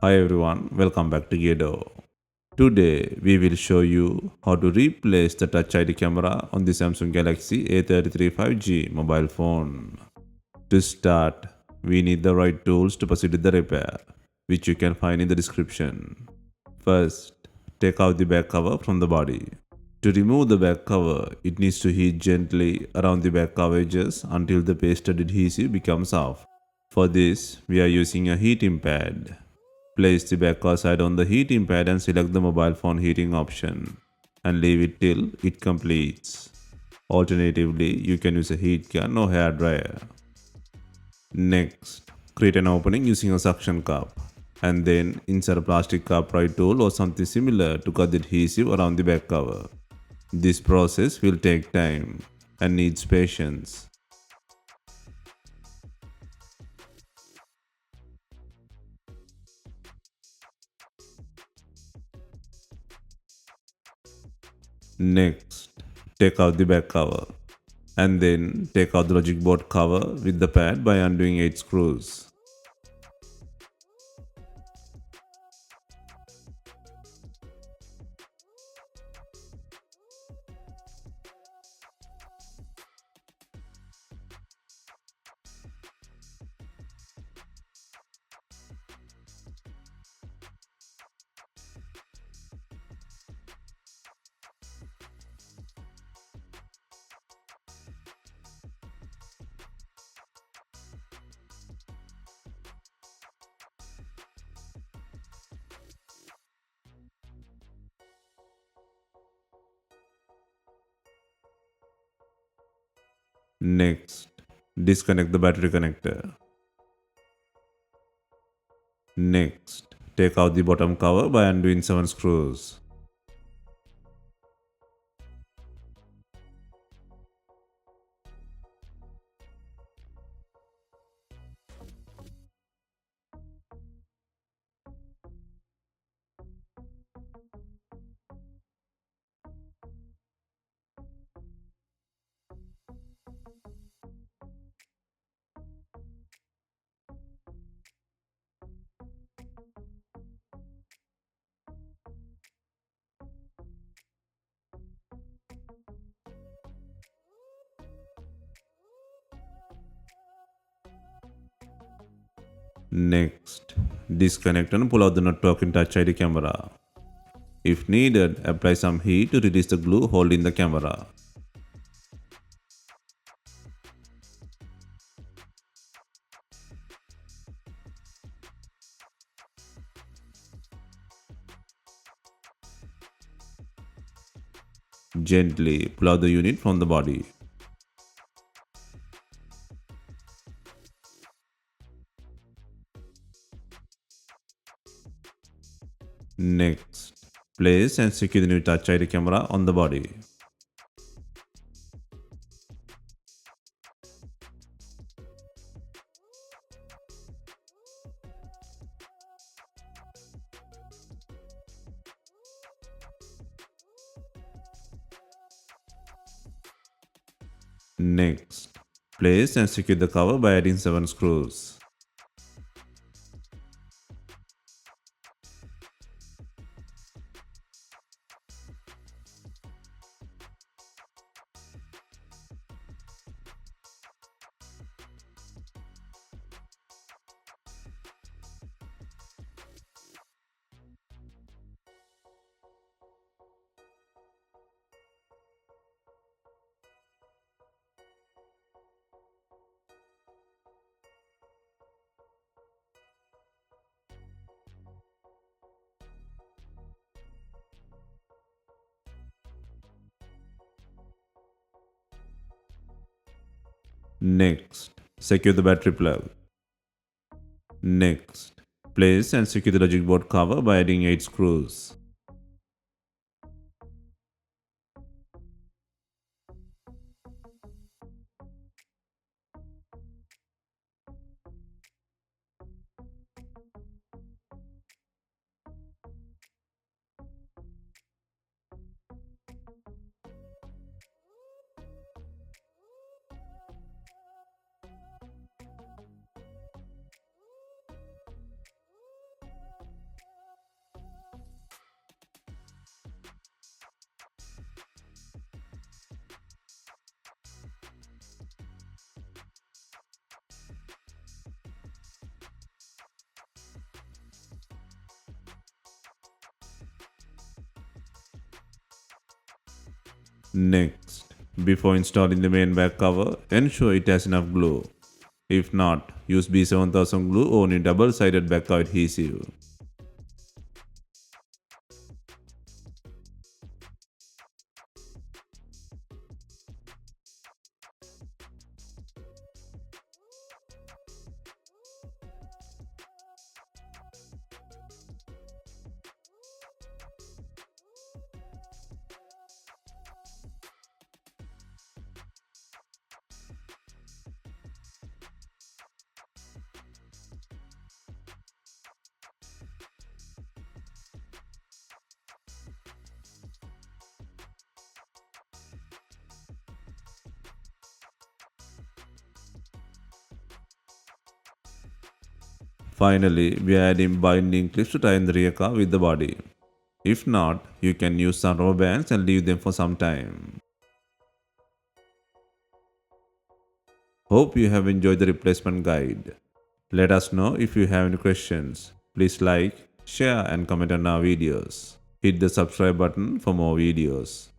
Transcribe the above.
Hi everyone, welcome back to DYOR. Today we will show you how to replace the Touch ID camera on the Samsung Galaxy A33 5G mobile phone. To start, we need the right tools to proceed with the repair, which you can find in the description. First, take out the back cover from the body. To remove the back cover, it needs to heat gently around the back cover edges until the pasted adhesive becomes off. For this, we are using a heating pad. Place the back side on the heating pad and select the mobile phone heating option and leave it till it completes. Alternatively, you can use a heat gun or hair dryer. Next, create an opening using a suction cup and then insert a plastic upright tool or something similar to cut the adhesive around the back cover. This process will take time and needs patience. Next, take out the back cover and then take out the logic board cover with the pad by undoing 8 screws. Next, disconnect the battery connector. Next, take out the bottom cover by undoing 7 screws. Next, disconnect and pull out the nut in Touch ID camera. If needed, apply some heat to release the glue holding the camera. Gently pull out the unit from the body. Next, place and secure the new Touch ID camera on the body. Next, place and secure the cover by adding 7 screws. Next, secure the battery plug. Next, place and secure the logic board cover by adding 8 screws. Next, before installing the main back cover, ensure it has enough glue. If not, use B7000 glue or any double-sided back cover adhesive. Finally, we are adding binding clips to tie in the rear car with the body. If not, you can use some rubber bands and leave them for some time. Hope you have enjoyed the replacement guide. Let us know if you have any questions. Please like, share and comment on our videos. Hit the subscribe button for more videos.